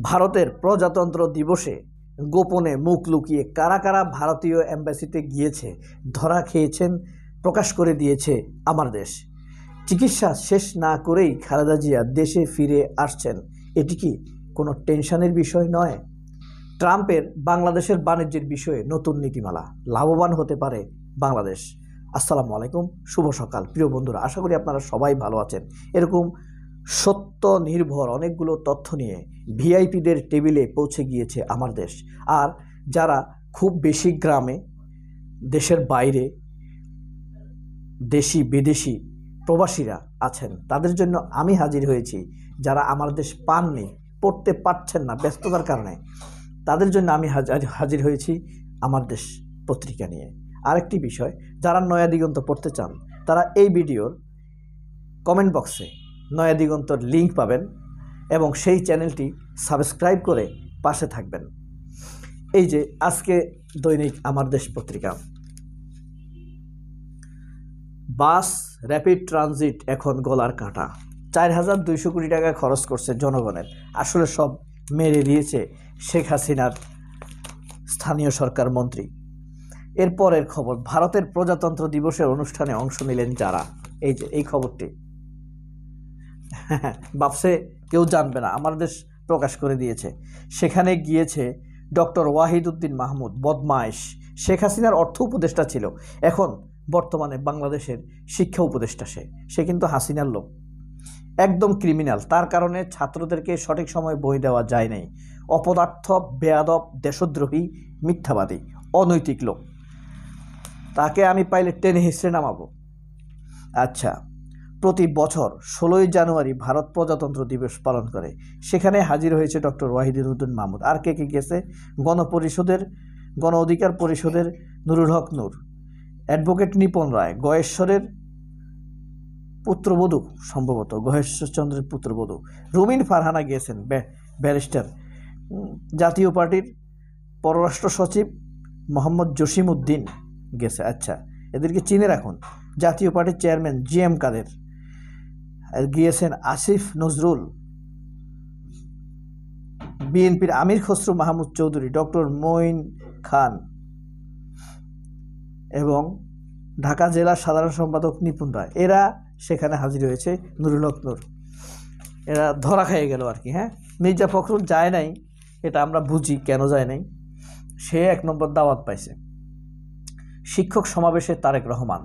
ভারতের প্রজাতন্ত্র দিবসে গোপনে মুখ লুকিয়ে কারা কারা ভারতীয় এম্বাসিতে গিয়েছে ধরা খেয়েছেন প্রকাশ করে দিয়েছে আমার দেশ। চিকিৎসা শেষ না করেই খালেদা জিয়া দেশে ফিরে আসছেন, এটি কি কোনো টেনশনের বিষয় নয়? ট্রাম্পের বাংলাদেশের বাণিজ্যের বিষয়ে নতুন নীতিমালা, লাভবান হতে পারে বাংলাদেশ। আসসালামু আলাইকুম, শুভ সকাল প্রিয় বন্ধুরা, আশা করি আপনারা সবাই ভালো আছেন। এরকম সত্য নির্ভর অনেকগুলো তথ্য নিয়ে ভিআইপিদের টেবিলে পৌঁছে গিয়েছে আমার দেশ। আর যারা খুব বেশি গ্রামে, দেশের বাইরে, দেশি বিদেশি প্রবাসীরা আছেন, তাদের জন্য আমি হাজির হয়েছি। যারা আমার দেশ পাননি, পড়তে পারছেন না ব্যস্ততার কারণে, তাদের জন্য আমি হাজির হয়েছি আমার দেশ পত্রিকা নিয়ে। আরেকটি বিষয়, যারা নয়া দিগন্ত পড়তে চান তারা এই ভিডিওর কমেন্ট বক্সে নয়া দিগন্তর লিঙ্ক পাবেন এবং সেই চ্যানেলটি সাবস্ক্রাইব করে পাশে থাকবেন। এই যে আজকে দৈনিক আমার দেশ পত্রিকা, বাস র্যাপিড ট্রানজিট এখন গলার কাঁটা। 4200 কোটি টাকা খরচ করছে জনগণের, আসলে সব মেরে দিয়েছে শেখ হাসিনার স্থানীয় সরকার মন্ত্রী। এরপরের খবর, ভারতের প্রজাতন্ত্র দিবসের অনুষ্ঠানে অংশ নিলেন যারা, এই যে এই খবরটি ভাবছে কেউ জানবে না, আমার দেশ প্রকাশ করে দিয়েছে। সেখানে গিয়েছে ডক্টর ওয়াহিদুদ্দিন মাহমুদ, বদমাইশ, শেখ হাসিনার অর্থ উপদেষ্টা ছিল, এখন বর্তমানে বাংলাদেশের শিক্ষা উপদেষ্টা। সে কিন্তু হাসিনার লোক, একদম ক্রিমিনাল। তার কারণে ছাত্রদেরকে সঠিক সময় বই দেওয়া যায় নাই। অপদার্থ, বেয়াদব, দেশদ্রোহী, মিথ্যাবাদী, অনৈতিক লোক। তাকে আমি পাইলে টেনে হিসেবে নামাবো। আচ্ছা, প্রতি বছর 16ই জানুয়ারি ভারত প্রজাতন্ত্র দিবস পালন করে, সেখানে হাজির হয়েছে ডক্টর ওয়াহিদুদ্দিন মাহমুদ। আর কে কে গেছে? গণ অধিকার পরিষদের নুরুল হক নূর, অ্যাডভোকেট নিপন রায়, গয়েশ্বরের পুত্রবধূ, সম্ভবত গয়েশ্বরচন্দ্রের পুত্রবধূ রুমিন ফারহানা গিয়েছেন, ব্যারিস্টার, জাতীয় পার্টির পররাষ্ট্র সচিব মোহাম্মদ জসিম উদ্দিন গেছে। আচ্ছা, এদেরকে চিনে রাখুন। জাতীয় পার্টির চেয়ারম্যান GM কাদের গিয়েছেন, আসিফ নজরুল, বিএনপির আমির খসরু মাহমুদ চৌধুরী, ডক্টর মঈন খান এবং ঢাকা জেলা সাধারণ সম্পাদক নিপুণ রায়, এরা সেখানে হাজির হয়েছে। নুরুল হক নূর, এরা ধরা খেয়ে গেল আর কি। হ্যাঁ, মির্জা ফখরুল যায় নাই, এটা আমরা বুঝি কেন যায় নাই, সে 1 নম্বর দাওয়াত পাইছে। শিক্ষক সমাবেশে তারেক রহমান,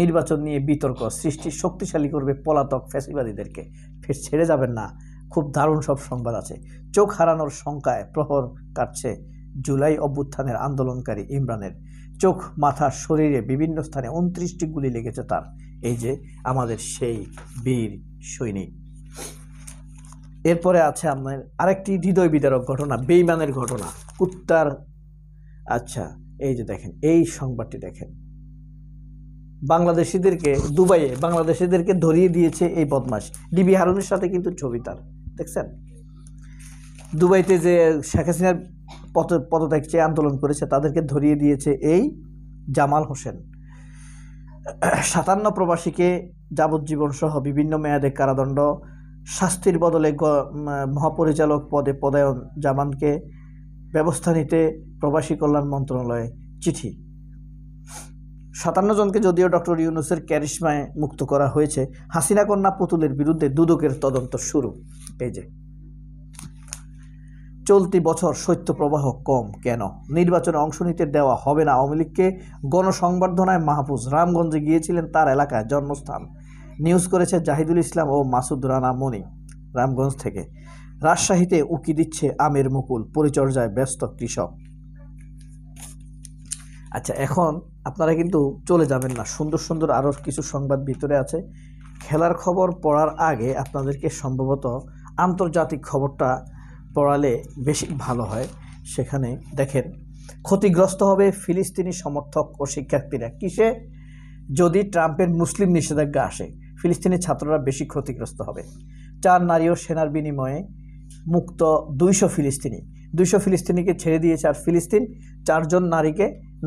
নির্বাচন নিয়ে বিতর্ক সৃষ্টি শক্তিশালী করবে পলাতক ফ্যাসিবাদীদেরকে, ফের ছেড়ে যাবেন না। খুব দারুণ সব সংবাদ আছে। চোখ হারানোর শঙ্কায় প্রহর কাটছে জুলাই অভ্যুত্থানের আন্দোলনকারী ইমরানের, চোখ, মাথা, শরীরে বিভিন্ন স্থানে 29টি গুলি লেগেছে তার। এই যে আমাদের সেই বীর সৈনিক। এরপরে আছে আপনার আরেকটি হৃদয় বিদারক ঘটনা, বেঈমানের ঘটনা, কুত্তার। আচ্ছা, এই যে দেখেন, এই সংবাদটি দেখেন, দুবাইয়ে বাংলাদেশিদেরকে ধরিয়ে দিয়েছে এই বদমাশ। ডিবি হারুনের সাথে কিন্তু ছবি তার, দেখছেন? দুবাইতে যে শেখ হাসিনার পদত্যাগ চেয়ে আন্দোলন করেছে তাদেরকে ধরিয়ে দিয়েছে এই জামাল হোসেন। 57 প্রবাসীকে যাবজ্জীবন সহ বিভিন্ন মেয়াদে কারাদণ্ড, শাস্তির বদলে মহাপরিচালক পদে পদায়ন, জামানকে ব্যবস্থা নিতে প্রবাসী কল্যাণ মন্ত্রণালয়ে চিঠি। 57 জনকে যদিও ডক্টর ইউনূসের ক্যারিশমায় মুক্ত করা হয়েছে। হাসিনা কন্যা পুতুলের বিরুদ্ধে দুদকের তদন্ত শুরু। এই যে চলতি বছর শৈত্যপ্রবাহ কম কেন? নির্বাচনে অংশ নিতে দেওয়া হবে না আওয়ামী লীগকে। গণসংবর্ধনায় মাহফুজ রামগঞ্জে গিয়েছিলেন, তার এলাকায় জন্মস্থান। নিউজ করেছে জাহিদুল ইসলাম ও মাসুদ রানা মনি, রামগঞ্জ থেকে। রাজশাহীতে উকি দিচ্ছে আমের মুকুল, পরিচর্যায় ব্যস্ত কৃষক। আচ্ছা, এখন আপনারা কিন্তু চলে যাবেন না, সুন্দর সুন্দর আরও কিছু সংবাদ ভিতরে আছে। খেলার খবর পড়ার আগে আপনাদেরকে সম্ভবত আন্তর্জাতিক খবরটা পড়ালে বেশি ভালো হয়। সেখানে দেখেন, ক্ষতিগ্রস্ত হবে ফিলিস্তিনি সমর্থক ও শিক্ষার্থীরা। কিসে? যদি ট্রাম্পের মুসলিম নিষেধাজ্ঞা আসে, ফিলিস্তিনি ছাত্ররা বেশি ক্ষতিগ্রস্ত হবে। 4 নারী ও সেনার বিনিময়ে মুক্ত 200 ফিলিস্তিনিকে ছেড়ে দিয়েছে। আর ফিলিস্তিন 4 জন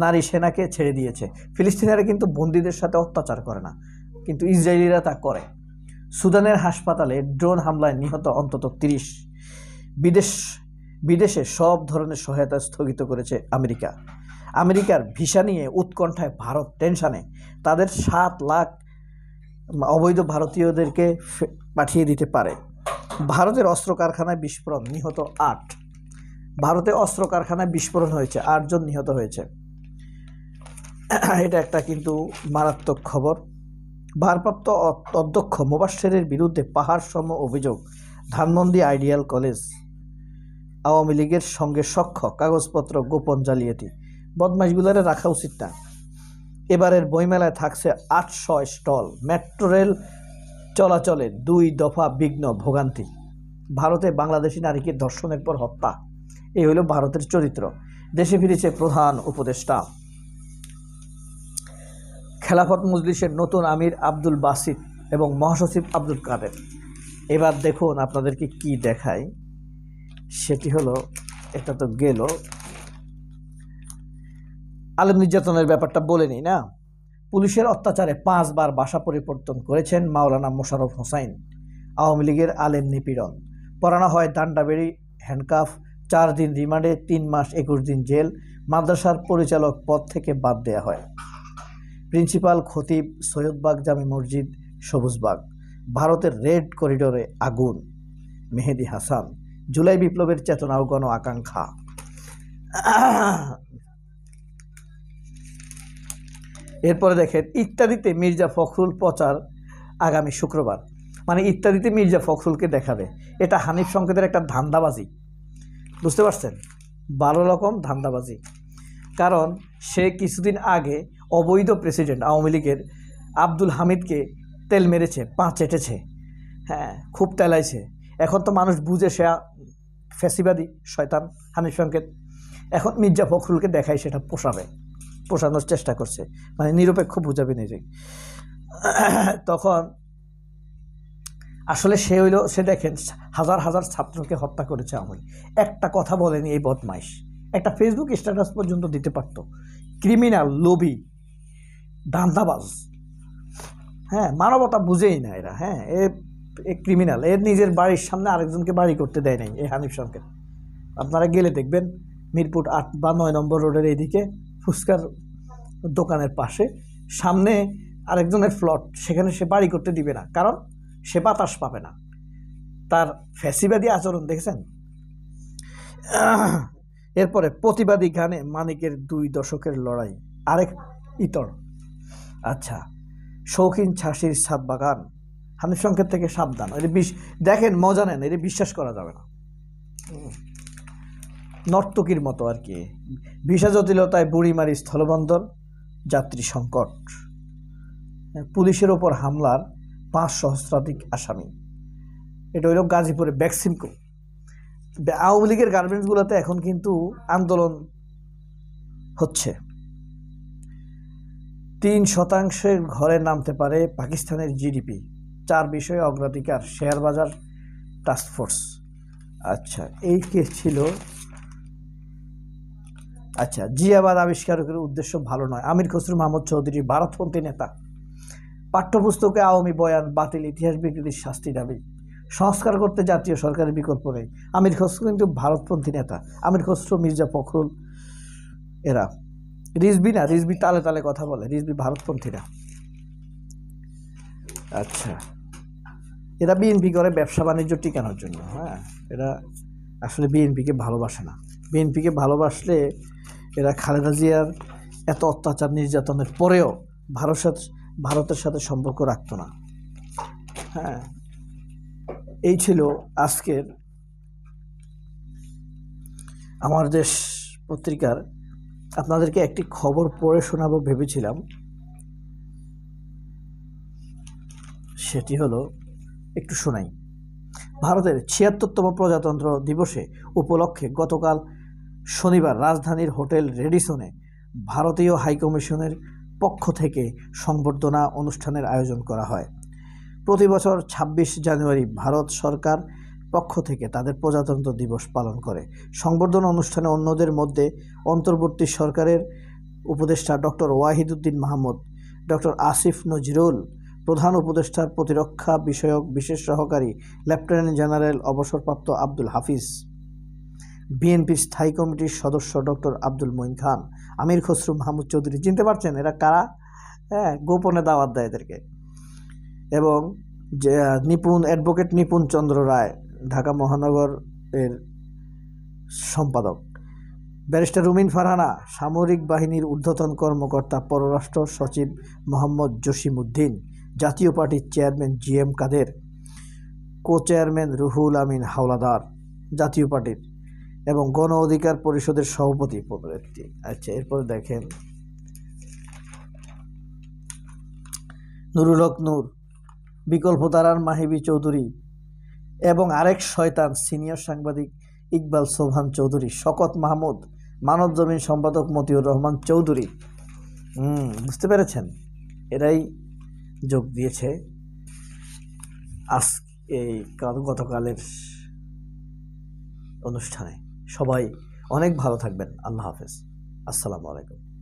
নারী সেনাকে ছেড়ে দিয়েছে। ফিলিস্তিনিরা কিন্তু বন্দীদের সাথে অত্যাচার করে না, কিন্তু ইসরায়েলিরা তা করে। সুদানের হাসপাতালে ড্রোন হামলায় নিহত অন্তত 30। বিদেশে সব ধরনের সহায়তা স্থগিত করেছে আমেরিকা। আমেরিকার ভিসা নিয়ে উৎকণ্ঠায় ভারত টেনশানে তাদের 7 লাখ অবৈধ ভারতীয়দেরকে পাঠিয়ে দিতে পারে। ভারতের অস্ত্র কারখানায় বিস্ফোরণ, নিহত 8। ভারতে অস্ত্র কারখানায় বিস্ফোরণ হয়েছে, 8 জন নিহত হয়েছে। এটা একটা কিন্তু মারাত্মক খবর। ভারপ্রাপ্ত অধ্যক্ষ মোবাশ্বেরের বিরুদ্ধে পাহাড় সম অভিযোগ। ধানমন্ডি আইডিয়াল কলেজ আওয়ামী লীগের সঙ্গে সখ্য, কাগজপত্র গোপন জালিয়াতি। বদমাইশগুলারে রাখা উচিত না। এবারের বইমেলায় থাকছে 800 স্টল। মেট্রো রেল চলাচলে 2 দফা বিঘ্ন, ভোগান্তি। ভারতে বাংলাদেশি নারীকে ধর্ষণের পর হত্যা, এই হলো ভারতের চরিত্র। দেশে ফিরেছে প্রধান উপদেষ্টা। খেলাফত মজলিসের নতুন আমির আব্দুল বাসিত এবং মহাসচিব আব্দুল কাদের। এবার দেখুন আপনাদেরকে কি দেখায়, সেটি হলো, এটা তো গেল, আলেম নির্যাতনের ব্যাপারটা বলে নিই না। পুলিশের অত্যাচারে 5 বার বাসা পরিবর্তন করেছেন মাওলানা মোশাররফ হোসাইন। আওয়ামী লীগের আলেম নিপীড়ন, পড়ানো হয় দান্ডাবেড়ি, হ্যান্ডকাফ, 4 দিন রিমান্ডে, 3 মাস 21 দিন জেল। মাদ্রাসার পরিচালক পদ থেকে বাদ দেওয়া হয়। প্রিন্সিপাল খতিব সৈয়দবাগ জামে মসজিদ, সবুজবাগ। ভারতের রেড করিডোরে আগুন, মেহেদি হাসান। জুলাই বিপ্লবের চেতনা ও গণ আকাঙ্ক্ষা। এরপরে দেখেন, ইত্যাদিতে মির্জা ফখরুল প্রচার আগামী শুক্রবার। মানে ইত্যাদিতে মির্জা ফখরুলকে দেখাবে। এটা হানিফ সংকেতের একটা ধান্দাবাজি, বুঝতে পারছেন? 12 রকম ধান্দাবাজি। কারণ সে কিছুদিন আগে অবৈধ প্রেসিডেন্ট আওয়ামী লীগের আব্দুল হামিদকে তেল মেরেছে, পা চেটেছে, হ্যাঁ, খুব তেলাইছে। এখন তো মানুষ বুঝে সে ফ্যাসিবাদী শয়তান হানিফ সংকেত। এখন মির্জা ফখরুলকে দেখায়, সেটা পোষানোর চেষ্টা করছে, মানে নিরপেক্ষ বুঝাবে নিজে। তখন আসলে সে দেখেন হাজার হাজার ছাত্রকে হত্যা করেছে আওয়ামী লীগ। একটা কথা বলেনি এই বদমাইশ, একটা ফেসবুক স্ট্যাটাস পর্যন্ত দিতে পারতো। ক্রিমিনাল, লোভী, ধান্দাবাজ, হ্যাঁ, মানবতা বুঝেই না এরা। হ্যাঁ, এ ক্রিমিনাল। এর নিজের বাড়ির সামনে আরেকজনকে বাড়ি করতে দেয় নাই এই হানিফ সংকেত। আপনারা গেলে দেখবেন মিরপুর 8 বা 9 নম্বর রোডের এইদিকে ফুচকার দোকানের পাশে সামনে আরেকজনের প্লট, সেখানে সে বাড়ি করতে দিবে না, কারণ সে বাতাস পাবে না। তার ফ্যাসিবাদী আচরণ দেখেছেন। এরপরে প্রতিবাদী গানে মানিকের 2 দশকের লড়াই, আরেক ইতর। আচ্ছা, শৌখিন ছাসির ছাদ বাগান, হানিফ সংকেত থেকে সাবধান। দেখেন, মজা নেন, এটা বিশ্বাস করা যাবে না। নর্তকীর মতো আর কি। ভিসা জটিলতায় বুড়িমারি স্থলবন্দর, যাত্রী সংকট। পুলিশের ওপর হামলার 5 সহস্রাধিক আসামি। এটা হইল গাজীপুরে ব্যাকসিমকো। আওয়ামী লীগের গার্মেন্টসগুলোতে এখন কিন্তু আন্দোলন হচ্ছে। 3% ঘরে নামতে পারে পাকিস্তানের জিডিপি। 4 বিষয়ে অগ্রাধিকার, শেয়ার বাজার টাস্কফোর্স। আচ্ছা, এই কেস ছিল। আচ্ছা, জিয়াবাদ আবিষ্কারকের উদ্দেশ্য ভালো নয়। আমির খসরু মাহমুদ চৌধুরী ভারতপন্থী নেতা। পাঠ্যপুস্তকে আওয়ামী বয়ান বাতিল, ইতিহাস বিকৃতির শাস্তি দাবি। সংস্কার করতে জাতীয় সরকারের বিকল্প নেই। আমির খসরু কিন্তু ভারতপন্থী নেতা। আমির খসরু, মির্জা ফখরুল, এরা রিজভি না, রিজভি তালে তালে কথা বলে, রিজভি ভারতপন্থীরা। আচ্ছা, এরা বিএনপি করে ব্যবসা বাণিজ্য টিকানোর জন্য। হ্যাঁ, এরা আসলে বিএনপিকে ভালোবাসে না। বিএনপিকে ভালোবাসলে এরা খালেদা জিয়ার এত অত্যাচার নির্যাতনের পরেও ভারতের সাথে সম্পর্ক রাখত না। হ্যাঁ, এই ছিল আজকের আমার দেশ পত্রিকার। আপনাদেরকে একটি খবর পড়ে শোনাবো ভেবেছিলাম, সেটি হলো, একটু শোনাই। ভারতের 76তম প্রজাতন্ত্র দিবসে উপলক্ষে গতকাল শনিবার রাজধানীর হোটেল রেডিসনে ভারতীয় হাইকমিশনের পক্ষ থেকে সংবর্ধনা অনুষ্ঠানের আয়োজন করা হয়। প্রতি বছর 26 জানুয়ারি ভারত সরকার পক্ষ থেকে তাদের প্রজাতন্ত্র দিবস পালন করে। সংবর্ধনা অনুষ্ঠানে অন্যদের মধ্যে অন্তর্বর্তী সরকারের উপদেষ্টা ডক্টর ওয়াহিদুদ্দিন মাহমুদ, ডক্টর আসিফ নজরুল, প্রধান উপদেষ্টার প্রতিরক্ষা বিষয়ক বিশেষ সহকারী লেফটেন্যান্ট জেনারেল অবসরপ্রাপ্ত আব্দুল হাফিজ। বিএনপির স্থায়ী কমিটির সদস্য ডক্টর আব্দুল মঈন খান, আমির খসরু মাহমুদ চৌধুরী। চিনতে পারছেন এরা কারা? হ্যাঁ, গোপনে দাওয়াত দেয় এদেরকে। এবং যে নিপুণ অ্যাডভোকেট নিপুণ চন্দ্র রায়, ঢাকা মহানগর এর সম্পাদক। ব্যারিস্টার রুমিন ফারহানা, সামরিক বাহিনীর ঊর্ধ্বতন কর্মকর্তা, পররাষ্ট্র সচিব মোহাম্মদ জসিমউদ্দিন, জাতীয় পার্টির চেয়ারম্যান জিএম কাদের, কো চেয়ারম্যান রুহুল আমিন হাওলাদার জাতীয় পার্টির, এবং গণ অধিকার পরিষদের সভাপতি প্রভৃতি। আচ্ছা, এরপর দেখেন নুরুল হক নূর, বিকল্পতারার মাহিবী চৌধুরী এবং আরেক শয়তান সিনিয়র সাংবাদিক ইকবাল সোবহান চৌধুরী, শকত মাহমুদ, মানব জমিন সম্পাদক মতিউর রহমান চৌধুরী। বুঝতে পেরেছেন, এরাই যোগ দিয়েছে আজ এই গতকালের অনুষ্ঠানে। সবাই অনেক ভালো থাকবেন। আল্লাহ হাফেজ। আসসালামু আলাইকুম।